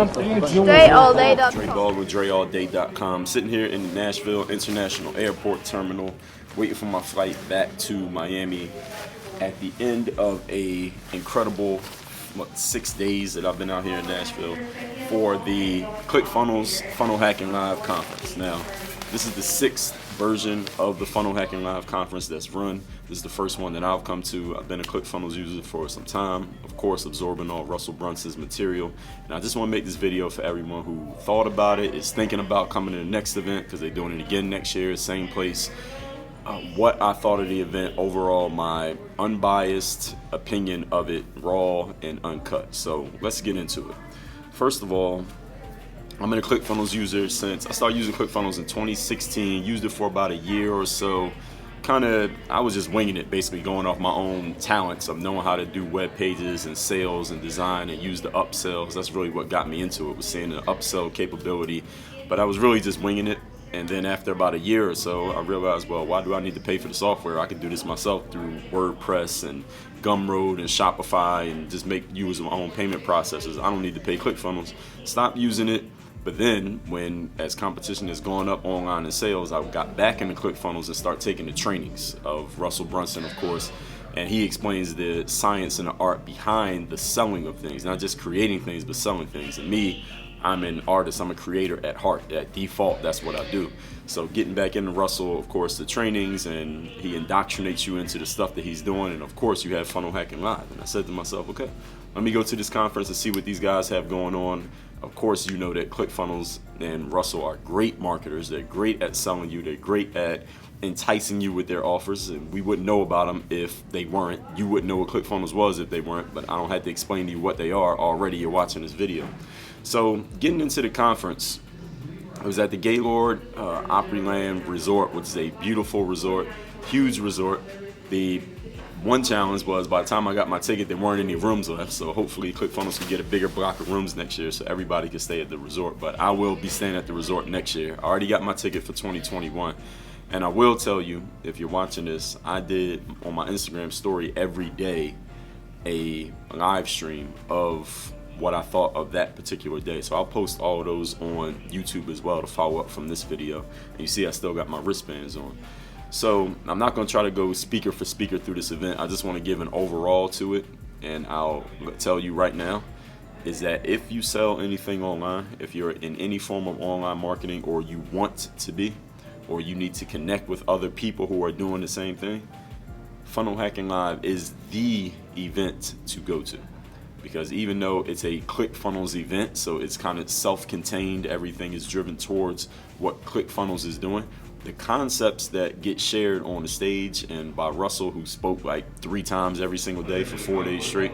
DreAllDay.com. Dre Baldwin with DreAllDay.com. Sitting here in the Nashville International Airport Terminal, waiting for my flight back to Miami at the end of a incredible 6 days that I've been out here in Nashville for the ClickFunnels Funnel Hacking Live Conference. Now, this is the 6th version of the Funnel Hacking Live Conference that's run. This is the first one that I've come to. I've been a ClickFunnels user for some time, of course, absorbing all Russell Brunson's material. And I just want to make this video for everyone who thought about it, is thinking about coming to the next event, because they're doing it again next year, same place. What I thought of the event overall, my unbiased opinion of it, raw and uncut. So let's get into it. First of all, I'm been a ClickFunnels user since I started using ClickFunnels in 2016. Used it for about a year or so. I was just winging it, basically going off my own talents of knowing how to do web pages and sales and design and use the upsells. That's really what got me into it, was seeing the upsell capability. But I was really just winging it. And then after about a year or so, I realized, well, why do I need to pay for the software? I can do this myself through WordPress and Gumroad and Shopify and just use my own payment processors. I don't need to pay ClickFunnels. Stop using it. But then, as competition has gone up online in sales, I got back into ClickFunnels and start taking the trainings of Russell Brunson, of course. And he explains the science and the art behind the selling of things, not just creating things, but selling things. And me, I'm an artist, I'm a creator at heart. At default, that's what I do. So getting back into Russell, of course, the trainings, and he indoctrinates you into the stuff that he's doing. And of course, you have Funnel Hacking Live. And I said to myself, okay, let me go to this conference and see what these guys have going on. Of course, you know that ClickFunnels and Russell are great marketers. They're great at selling you. They're great at enticing you with their offers. And we wouldn't know about them if they weren't. You wouldn't know what ClickFunnels was if they weren't. But I don't have to explain to you what they are. Already you're watching this video. So getting into the conference, I was at the Gaylord Opryland Resort, which is a beautiful resort, huge resort. The one challenge was, by the time I got my ticket, there weren't any rooms left. So hopefully ClickFunnels can get a bigger block of rooms next year so everybody can stay at the resort. But I will be staying at the resort next year. I already got my ticket for 2021. And I will tell you, if you're watching this, I did on my Instagram story every day a live stream of what I thought of that particular day. So I'll post all of those on YouTube as well to follow up from this video. And you see I still got my wristbands on. So I'm not going to try to go speaker for speaker through this event. I just want to give an overall to it. And I'll tell you right now is that if you sell anything online, if you're in any form of online marketing, or you want to be, or you need to connect with other people who are doing the same thing, Funnel Hacking Live is the event to go to. Because even though it's a ClickFunnels event, so it's kind of self-contained, everything is driven towards what ClickFunnels is doing, the concepts that get shared on the stage and by Russell, who spoke like 3 times every single day for 4 days straight,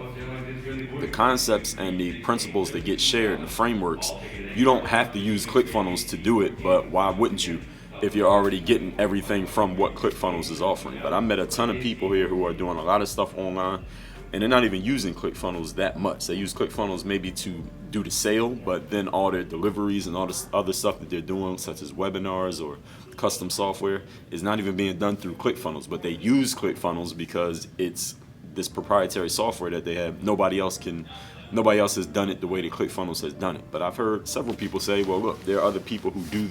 the concepts and the principles that get shared and the frameworks, you don't have to use ClickFunnels to do it, but why wouldn't you if you're already getting everything from what ClickFunnels is offering? But I met a ton of people here who are doing a lot of stuff online, and they're not even using ClickFunnels that much. They use ClickFunnels maybe to do the sale, but then all their deliveries and all this other stuff that they're doing, such as webinars or custom software, is not even being done through ClickFunnels. But they use ClickFunnels because it's this proprietary software that they have. Nobody else has done it the way that ClickFunnels has done it. But I've heard several people say, well, look, there are other people who do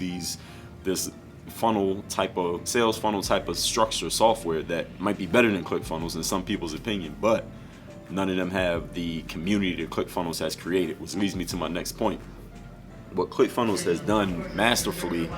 this funnel type of sales funnel type of structure software that might be better than ClickFunnels in some people's opinion, but none of them have the community that ClickFunnels has created, which leads me to my next point. What ClickFunnels has done masterfully,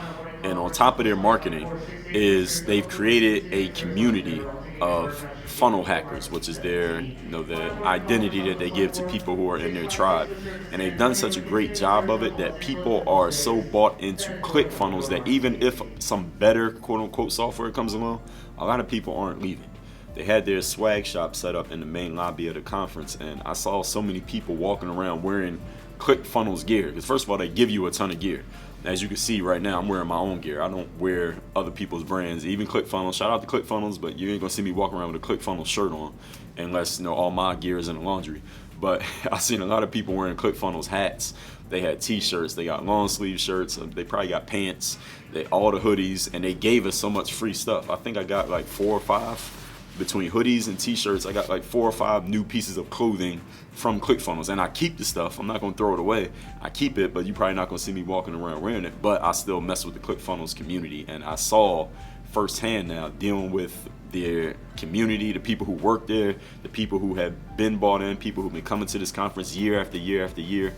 and on top of their marketing, is they've created a community of funnel hackers, which is their, the identity that they give to people who are in their tribe. And they've done such a great job of it that people are so bought into ClickFunnels that even if some better quote-unquote software comes along, a lot of people aren't leaving. They had their swag shop set up in the main lobby of the conference, and I saw so many people walking around wearing ClickFunnels gear. Because first of all, they give you a ton of gear. As you can see right now, I'm wearing my own gear. I don't wear other people's brands, even ClickFunnels. Shout out to ClickFunnels, but you ain't gonna see me walking around with a ClickFunnels shirt on unless all my gear is in the laundry. But I've seen a lot of people wearing ClickFunnels hats. They had t-shirts, they got long sleeve shirts, they probably got pants, all the hoodies, and they gave us so much free stuff. I think I got like 4 or 5 between hoodies and t-shirts, I got like 4 or 5 new pieces of clothing from ClickFunnels, and I keep the stuff. I'm not gonna throw it away. I keep it, but you're probably not gonna see me walking around wearing it. But I still mess with the ClickFunnels community, and I saw firsthand now, dealing with their community, the people who work there, the people who have been bought in, people who've been coming to this conference year after year after year,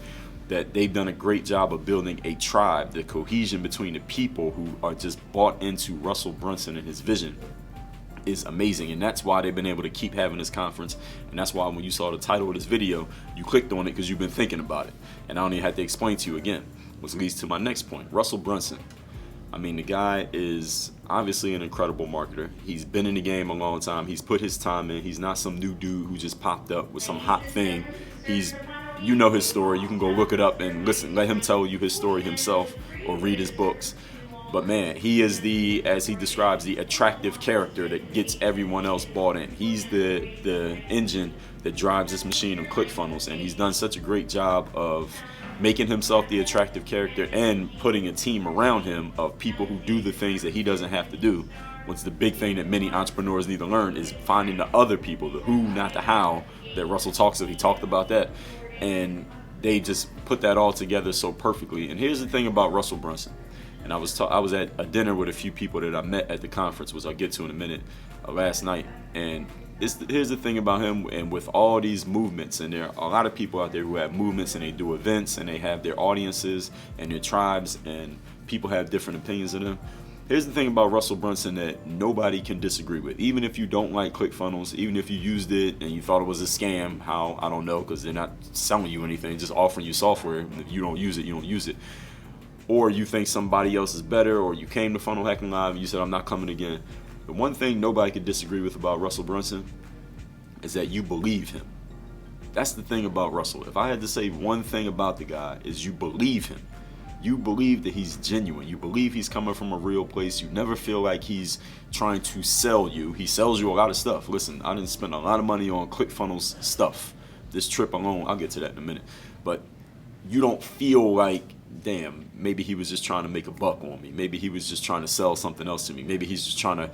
that they've done a great job of building a tribe. The cohesion between the people who are just bought into Russell Brunson and his vision is amazing, and that's why they've been able to keep having this conference. And that's why when you saw the title of this video, you clicked on it because you've been thinking about it, and I don't even have to explain to you again, which leads to my next point. Russell Brunson, I mean, the guy is obviously an incredible marketer. He's been in the game a long time. He's put his time in. He's not some new dude who just popped up with some hot thing. You know his story. You can go look it up and listen, let him tell you his story himself, or read his books. But man, he is the, as he describes, the attractive character that gets everyone else bought in. He's the engine that drives this machine of ClickFunnels, and he's done such a great job of making himself the attractive character and putting a team around him of people who do the things that he doesn't have to do. What's the big thing that many entrepreneurs need to learn is finding the other people, the who, not the how, that Russell talks of. He talked about that, and they just put that all together so perfectly. And here's the thing about Russell Brunson. And I was at a dinner with a few people that I met at the conference, which I'll get to in a minute, last night. And here's the thing about him, and with all these movements, and there are a lot of people out there who have movements and they do events and they have their audiences and their tribes, and people have different opinions of them. Here's the thing about Russell Brunson that nobody can disagree with. Even if you don't like ClickFunnels, even if you used it and you thought it was a scam, how, I don't know, because they're not selling you anything, just offering you software. If you don't use it, you don't use it. Or you think somebody else is better, or you came to Funnel Hacking Live and you said, I'm not coming again. The one thing nobody could disagree with about Russell Brunson is that you believe him. That's the thing about Russell. If I had to say one thing about the guy, is you believe him. You believe that he's genuine. You believe he's coming from a real place. You never feel like he's trying to sell you. He sells you a lot of stuff. Listen, I didn't spend a lot of money on ClickFunnels stuff. This trip alone, I'll get to that in a minute. But you don't feel like, damn, maybe he was just trying to make a buck on me. Maybe he was just trying to sell something else to me. Maybe he's just trying to,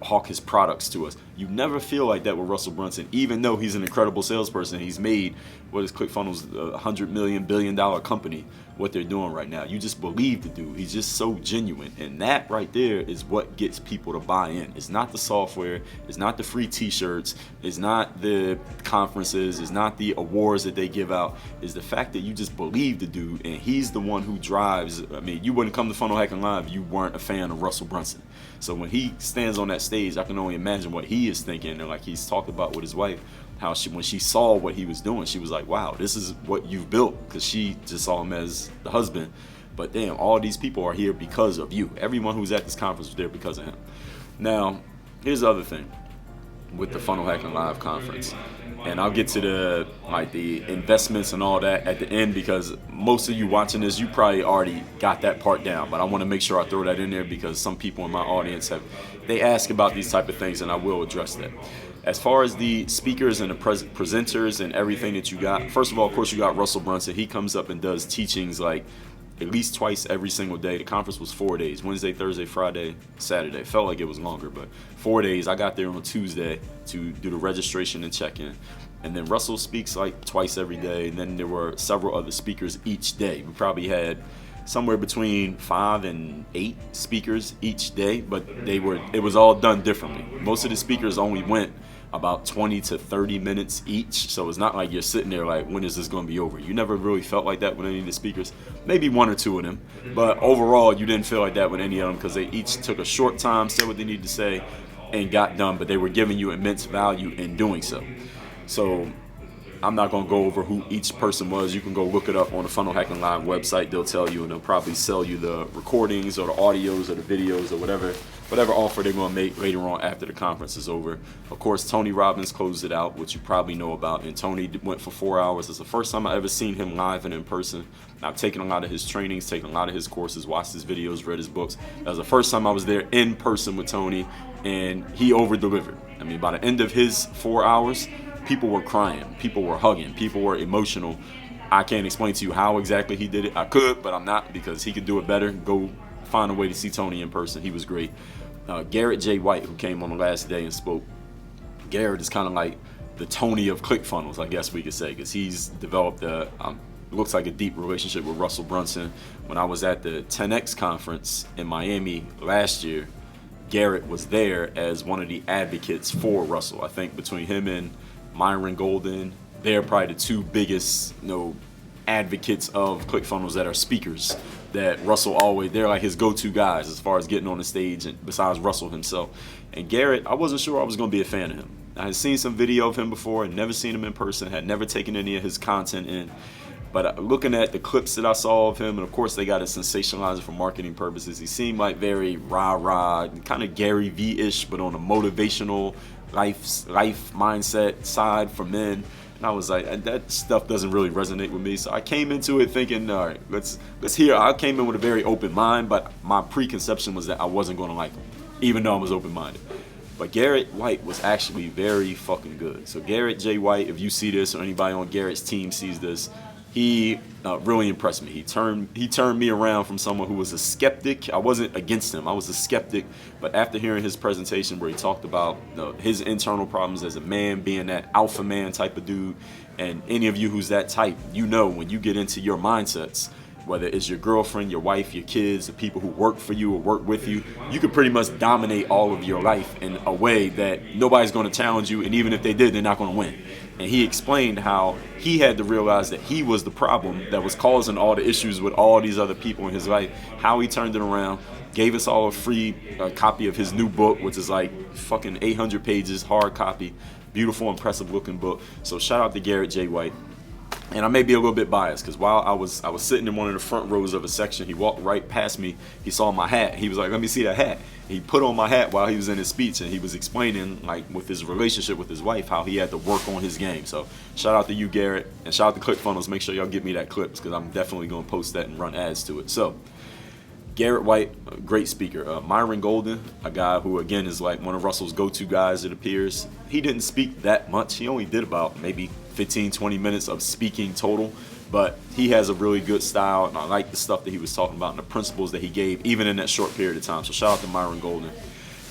hawk his products to us. You never feel like that with Russell Brunson, even though he's an incredible salesperson. He's made, what is ClickFunnels, $100 million, billion-dollar company, what they're doing right now. You just believe the dude. He's just so genuine. And that right there is what gets people to buy in. It's not the software. It's not the free t-shirts. It's not the conferences. It's not the awards that they give out. It's the fact that you just believe the dude, and he's the one who drives. I mean, you wouldn't come to Funnel Hacking Live if you weren't a fan of Russell Brunson. So when he stands on that stage, I can only imagine what he is thinking. And like he's talked about with his wife, how when she saw what he was doing, she was like, wow, this is what you've built, because she just saw him as the husband. But damn, all these people are here because of you. Everyone who's at this conference was there because of him. Now, here's the other thing with the Funnel Hacking Live conference. And I'll get to the investments and all that at the end, because most of you watching this, you probably already got that part down. But I want to make sure I throw that in there, because some people in my audience they ask about these type of things, and I will address that. As far as the speakers and the presenters and everything that you got, first of all, of course, you got Russell Brunson. He comes up and does teachings like at least twice every single day. The conference was 4 days, Wednesday, Thursday, Friday, Saturday. Felt like it was longer, but 4 days. I got there on Tuesday to do the registration and check-in. And then Russell speaks like twice every day. And then there were several other speakers each day. We probably had somewhere between 5 and 8 speakers each day, but it was all done differently. Most of the speakers only went about 20 to 30 minutes each, so it's not like you're sitting there like, when is this going to be over? You never really felt like that with any of the speakers. Maybe 1 or 2 of them, but overall you didn't feel like that with any of them, because they each took a short time, said what they needed to say, and got done, but they were giving you immense value in doing so. So I'm not going to go over who each person was. You can go look it up on the Funnel Hacking Live website. They'll tell you, and they'll probably sell you the recordings or the audios or the videos or whatever offer they're going to make later on after the conference is over. Of course, Tony Robbins closed it out, which you probably know about, and Tony went for 4 hours. It's the first time I ever seen him live and in person. I've taken a lot of his trainings, taken a lot of his courses, watched his videos, read his books. That was the first time I was there in person with Tony, and he over-delivered. I mean, by the end of his 4 hours, people were crying, people were hugging, people were emotional. I can't explain to you how exactly he did it. I could, but I'm not, because he could do it better. Go find a way to see Tony in person. He was great. Garrett J. White, who came on the last day and spoke, Garrett is kind of like the Tony of ClickFunnels, I guess we could say, because he's developed looks like a deep relationship with Russell Brunson. When I was at the 10X conference in Miami last year, Garrett was there as one of the advocates for Russell. I think between him and Myron Golden, they're probably the two biggest, advocates of ClickFunnels that are speakers. That Russell they're like his go-to guys as far as getting on the stage, and besides Russell himself. And Garrett, I wasn't sure I was going to be a fan of him. I had seen some video of him before, and never seen him in person, had never taken any of his content in. But looking at the clips that I saw of him, and of course they got to sensationalize it for marketing purposes, he seemed like very rah-rah, kind of Gary V-ish, but on a motivational life mindset side for men. And I was like, that stuff doesn't really resonate with me. So I came into it thinking, all right, let's hear. I came in with a very open mind, but my preconception was that I wasn't going to like him, even though I was open-minded. But Garrett White was actually very fucking good. So Garrett J. White, if you see this or anybody on Garrett's team sees this, he really impressed me. He turned me around from someone who was a skeptic. I wasn't against him. I was a skeptic. But after hearing his presentation where he talked about his internal problems as a man, being that alpha man type of dude, and any of you who's that type, when you get into your mindsets, whether it's your girlfriend, your wife, your kids, the people who work for you or work with you, you could pretty much dominate all of your life in a way that nobody's going to challenge you, and even if they did, they're not going to win. And he explained how he had to realize that he was the problem that was causing all the issues with all these other people in his life, how he turned it around, gave us all a free copy of his new book, which is like fucking 800 pages, hard copy, beautiful, impressive looking book. So shout out to Garrett J. White. And I may be a little bit biased because while I was sitting in one of the front rows of a section, he walked right past me. He saw my hat. He was like, "Let me see that hat." He put on my hat while he was in his speech, and he was explaining, like, with his relationship with his wife, how he had to work on his game. So shout out to you, Garrett, and shout out to ClickFunnels. Make sure y'all get me that clip because I'm definitely going to post that and run ads to it. So Garrett White, a great speaker. Myron Golden, a guy who, again, is like one of Russell's go-to guys, it appears. He didn't speak that much. He only did about maybe 15, 20 minutes of speaking total, but he has a really good style, and I like the stuff that he was talking about and the principles that he gave, even in that short period of time. So shout out to Myron Golden.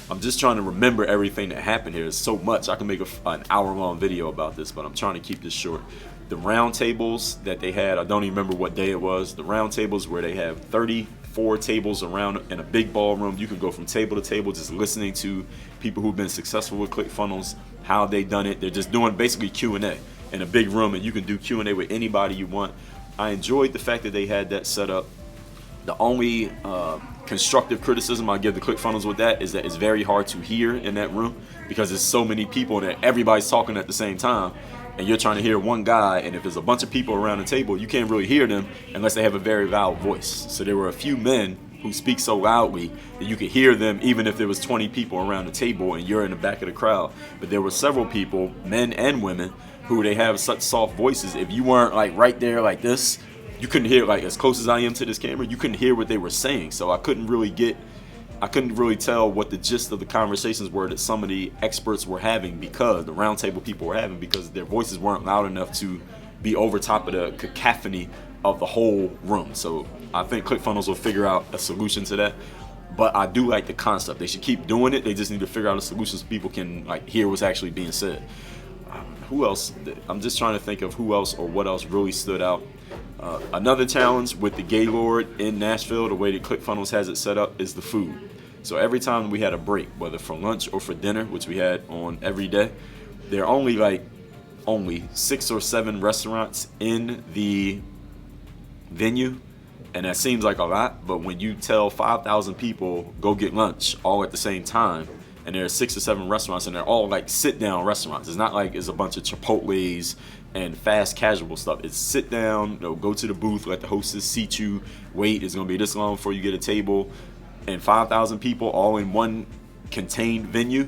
I'm just trying to remember everything that happened here. There's so much. I can make an hour-long video about this, but I'm trying to keep this short. The roundtables that they had, I don't even remember what day it was. The roundtables where they have 34 tables around in a big ballroom. You can go from table to table just listening to people who've been successful with ClickFunnels, how they done it. They're just doing basically Q&A in a big room, and you can do Q&A with anybody you want. I enjoyed the fact that they had that set up. The only constructive criticism I give the ClickFunnels with that is that it's very hard to hear in that room because there's so many people that everybody's talking at the same time, and you're trying to hear one guy, and if there's a bunch of people around the table, you can't really hear them unless they have a very loud voice. So there were a few men who speak so loudly that you could hear them even if there was 20 people around the table and you're in the back of the crowd. But there were several people, men and women, who they have such soft voices. If you weren't like right there like this, you couldn't hear, like as close as I am to this camera, you couldn't hear what they were saying. So I couldn't really tell what the gist of the conversations were that some of the experts were having, because the roundtable people were having, because their voices weren't loud enough to be over top of the cacophony of the whole room. So I think ClickFunnels will figure out a solution to that. But I do like the concept. They should keep doing it. They just need to figure out a solution so people can like hear what's actually being said. Who else? I'm just trying to think of who else or what else really stood out. Another challenge with the Gaylord in Nashville, the way that ClickFunnels has it set up, is the food. So every time we had a break, whether for lunch or for dinner, which we had on every day, there are only 6 or 7 restaurants in the venue, and that seems like a lot, but when you tell 5,000 people go get lunch all at the same time, and there are 6 or 7 restaurants, and they're all like sit-down restaurants. It's not like it's a bunch of Chipotle's and fast casual stuff. It's sit down, go to the booth, let the hostess seat you, wait, it's gonna be this long before you get a table, and 5,000 people all in one contained venue.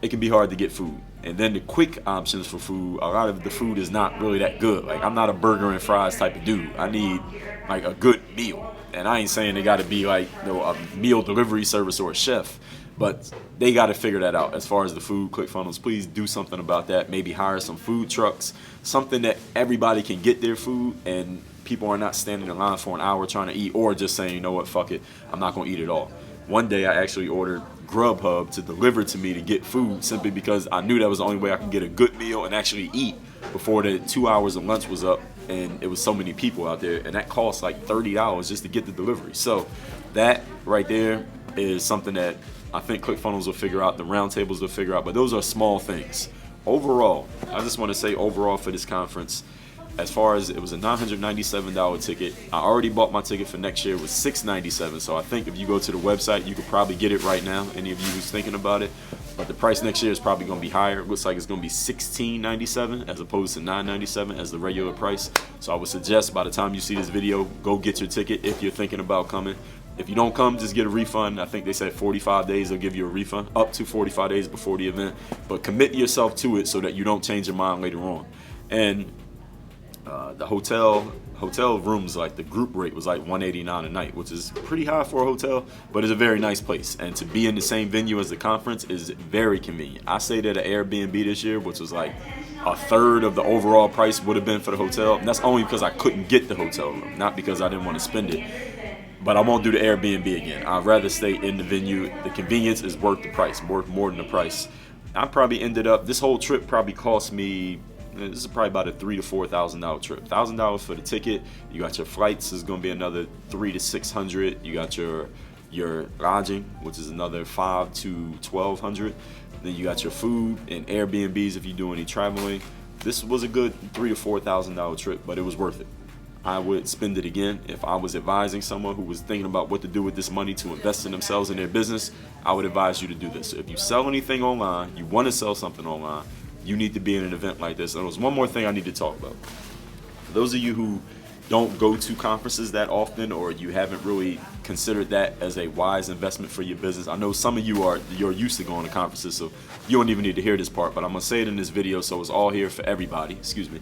It can be hard to get food. And then the quick options for food, a lot of the food is not really that good. Like, I'm not a burger and fries type of dude. I need like a good meal. And I ain't saying they gotta be like a meal delivery service or a chef, but they got to figure that out as far as the food. ClickFunnels, please do something about that. Maybe hire some food trucks, something that everybody can get their food and people are not standing in line for an hour trying to eat, or just saying, you know what, fuck it, I'm not going to eat it all. One day I actually ordered Grubhub to deliver to me to get food, simply because I knew that was the only way I could get a good meal and actually eat before the 2 hours of lunch was up, and it was so many people out there, and that cost like $30 just to get the delivery. So that right there is something that I think ClickFunnels will figure out, the Roundtables will figure out, but those are small things. Overall, I just want to say overall for this conference, as far as it was a $997 ticket. I already bought my ticket for next year. It was $697. So I think if you go to the website, you could probably get it right now, any of you who's thinking about it. But the price next year is probably going to be higher. It looks like it's going to be $1697 as opposed to $997 as the regular price. So I would suggest by the time you see this video, go get your ticket if you're thinking about coming. If you don't come, just get a refund. I think they said 45 days they'll give you a refund, up to 45 days before the event. But commit yourself to it so that you don't change your mind later on. And the hotel rooms, like the group rate was like $189 a night, which is pretty high for a hotel, but it's a very nice place. And to be in the same venue as the conference is very convenient. I stayed at an Airbnb this year, which was like a third of the overall price would have been for the hotel. And that's only because I couldn't get the hotel room, not because I didn't want to spend it. But I won't do the Airbnb again. I'd rather stay in the venue. The convenience is worth the price, worth more than the price. I probably ended up, this whole trip probably cost me, this is probably about a $3,000 to $4,000 trip. $1,000 for the ticket. You got your flights, is going to be another $300 to $600. You got your lodging, which is another $500 to $1,200. Then you got your food and Airbnbs if you do any traveling. This was a good $3,000 to $4,000 trip, but it was worth it. I would spend it again. If I was advising someone who was thinking about what to do with this money to invest in themselves and their business, I would advise you to do this. So if you sell anything online, you want to sell something online, you need to be in an event like this. And there's one more thing I need to talk about. For those of you who don't go to conferences that often, or you haven't really considered that as a wise investment for your business, I know some of you're used to going to conferences, so you don't even need to hear this part, but I'm gonna say it in this video so it's all here for everybody. Excuse me.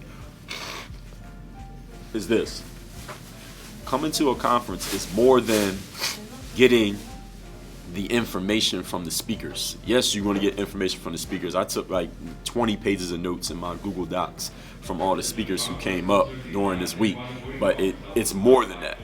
Is this. Coming to a conference is more than getting the information from the speakers. Yes, you're going to get information from the speakers. I took like 20 pages of notes in my Google Docs from all the speakers who came up during this week, but it's more than that.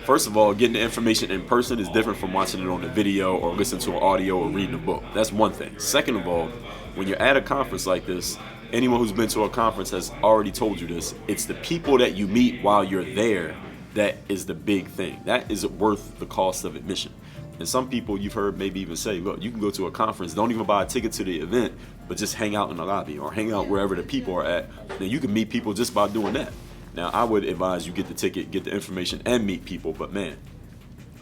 First of all, getting the information in person is different from watching it on the video or listening to an audio or reading a book. That's one thing. Second of all, when you're at a conference like this, anyone who's been to a conference has already told you this. It's the people that you meet while you're there that is the big thing. That is worth the cost of admission. And some people you've heard maybe even say, look, you can go to a conference, don't even buy a ticket to the event, but just hang out in the lobby or hang out wherever the people are at. Then you can meet people just by doing that. Now, I would advise you get the ticket, get the information, and meet people. But man,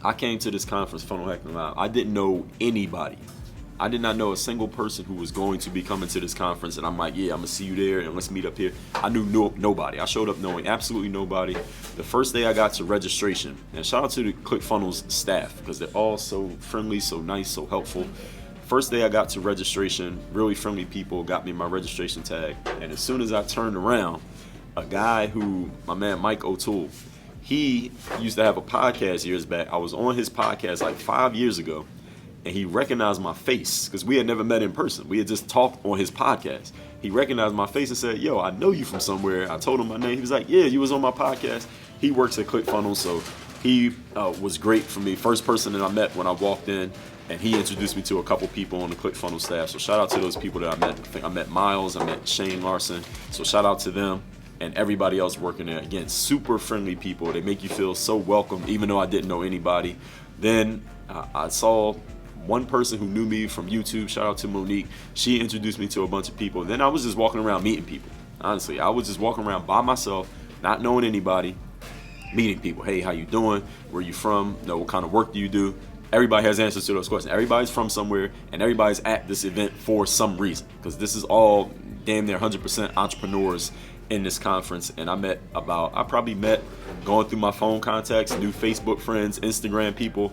I came to this conference, Funnel Hacking Live. I didn't know anybody. I did not know a single person who was going to be coming to this conference, and I'm like, yeah, I'm gonna see you there and let's meet up here. I knew nobody. I showed up knowing absolutely nobody. The first day I got to registration, and shout out to the ClickFunnels staff because they're all so friendly, so nice, so helpful. First day I got to registration, really friendly people got me my registration tag, and as soon as I turned around, a guy who, my man Mike O'Toole, he used to have a podcast years back. I was on his podcast like 5 years ago. And he recognized my face because we had never met in person. We had just talked on his podcast. He recognized my face and said, yo, I know you from somewhere. I told him my name. He was like, yeah, you was on my podcast. He works at ClickFunnels, so he was great for me. First person that I met when I walked in, and he introduced me to a couple people on the ClickFunnels staff. So shout out to those people that I met. I think I met Miles, I met Shane Larson. So shout out to them and everybody else working there. Again, super friendly people. They make you feel so welcome, even though I didn't know anybody. Then I saw one person who knew me from YouTube, shout out to Monique. She introduced me to a bunch of people. Then I was just walking around meeting people. Honestly, I was just walking around by myself, not knowing anybody, meeting people. Hey, how you doing? Where you from? What kind of work do you do? Everybody has answers to those questions. Everybody's from somewhere, and everybody's at this event for some reason, because this is all damn near 100% entrepreneurs in this conference. And I probably met, going through my phone contacts, new Facebook friends, Instagram people,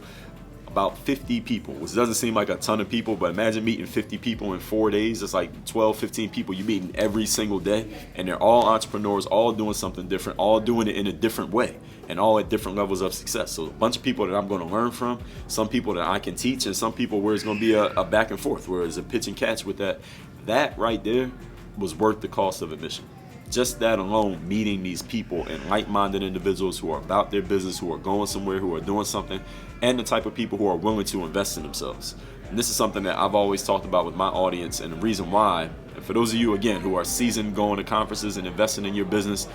about 50 people, which doesn't seem like a ton of people, but imagine meeting 50 people in 4 days. It's like 12, 15 people you meeting every single day, and they're all entrepreneurs, all doing something different, all doing it in a different way, and all at different levels of success. So a bunch of people that I'm going to learn from, some people that I can teach, and some people where it's going to be a back and forth, where it's a pitch and catch with that. That right there was worth the cost of admission. just that alone, meeting these people and like-minded individuals who are about their business, who are going somewhere, who are doing something, and the type of people who are willing to invest in themselves. And this is something that I've always talked about with my audience, and the reason why, and for those of you, again, who are seasoned going to conferences and investing in your business,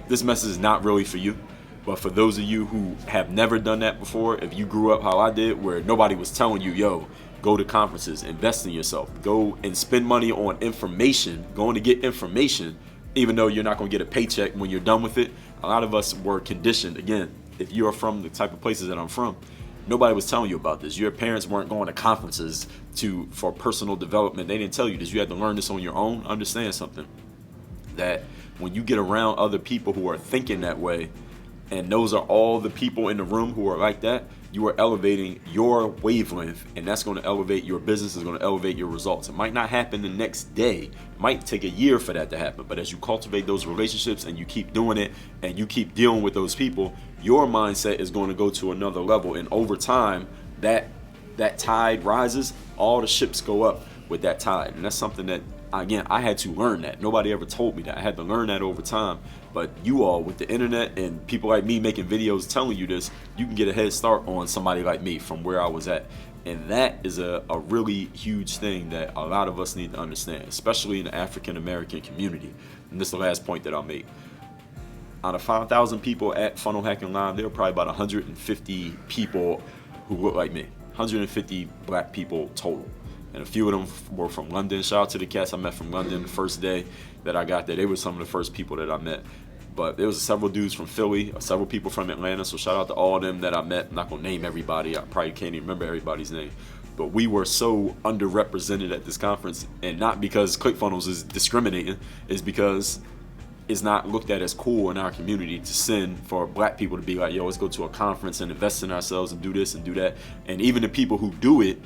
this message is not really for you. But for those of you who have never done that before, if you grew up how I did, where nobody was telling you, yo, go to conferences, invest in yourself, go and spend money on information, going to get information, even though you're not going to get a paycheck when you're done with it. A lot of us were conditioned. Again, if you're from the type of places that I'm from, nobody was telling you about this. Your parents weren't going to conferences for personal development. They didn't tell you this. You had to learn this on your own. Understand something, that when you get around other people who are thinking that way, and those are all the people in the room who are like that, you are elevating your wavelength, and that's going to elevate your business, is going to elevate your results. It might not happen the next day. It might take a year for that to happen. But as you cultivate those relationships and you keep doing it and you keep dealing with those people, your mindset is going to go to another level. And over time, that tide rises, all the ships go up with that tide. And that's something that, again, I had to learn that. Nobody ever told me that. I had to learn that over time. But you all, with the internet and people like me making videos telling you this, you can get a head start on somebody like me from where I was at. And that is a really huge thing that a lot of us need to understand, especially in the African American community. And this is the last point that I'll make. Out of 5,000 people at Funnel Hacking Live, there are probably about 150 people who look like me. 150 black people total. And a few of them were from London. Shout out to the cats I met from London the first day that I got there. They were some of the first people that I met. But there was several dudes from Philly, several people from Atlanta. So shout out to all of them that I met. I'm not going to name everybody. I probably can't even remember everybody's name. But we were so underrepresented at this conference. And not because ClickFunnels is discriminating. It's because it's not looked at as cool in our community to send for black people to be like, yo, let's go to a conference and invest in ourselves and do this and do that. And even the people who do it,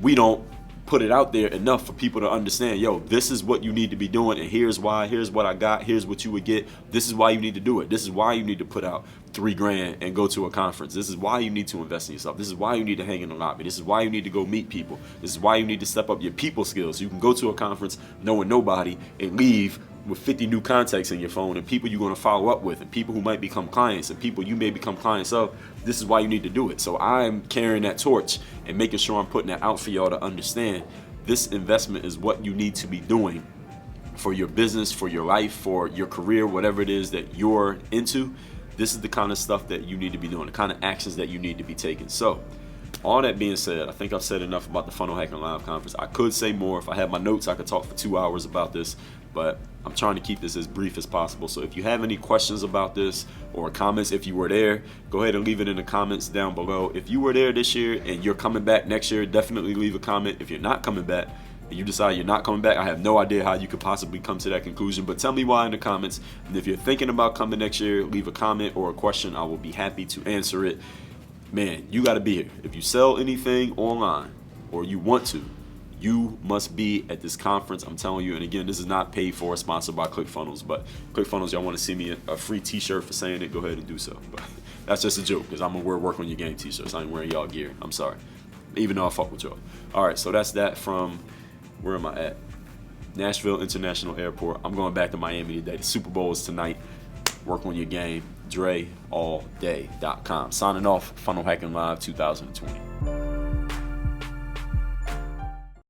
we don't put it out there enough for people to understand, yo, this is what you need to be doing, and here's why, here's what I got, here's what you would get, this is why you need to do it, this is why you need to put out $3,000 and go to a conference, this is why you need to invest in yourself, this is why you need to hang in the lobby, this is why you need to go meet people, this is why you need to step up your people skills so you can go to a conference knowing nobody and leave with 50 new contacts in your phone and people you're going to follow up with and people who might become clients and people you may become clients of. This is why you need to do it. So I'm carrying that torch and making sure I'm putting that out for y'all to understand this investment is what you need to be doing for your business, for your life, for your career, whatever it is that you're into. This is the kind of stuff that you need to be doing, the kind of actions that you need to be taking. So all that being said, I think I've said enough about the Funnel Hacking Live conference. I could say more. If I had my notes, I could talk for 2 hours about this, but I'm trying to keep this as brief as possible. So if you have any questions about this or comments, if you were there, go ahead and leave it in the comments down below. If you were there this year and you're coming back next year, definitely leave a comment. If you're not coming back and you decide you're not coming back, I have no idea how you could possibly come to that conclusion, but tell me why in the comments. And if you're thinking about coming next year, leave a comment or a question. I will be happy to answer it. Man, you got to be here. If you sell anything online or you want to, you must be at this conference. I'm telling you, and again, this is not paid for or sponsored by ClickFunnels, but ClickFunnels, y'all want to see me a free t-shirt for saying it, go ahead and do so. But that's just a joke because I'm going to wear work on your game t-shirts. I ain't wearing y'all gear. I'm sorry. Even though I fuck with y'all. All right, so that's that from, where am I at? Nashville International Airport. I'm going back to Miami today. The Super Bowl is tonight. Work on your game. DreAllDay.com. Signing off, Funnel Hacking Live 2020.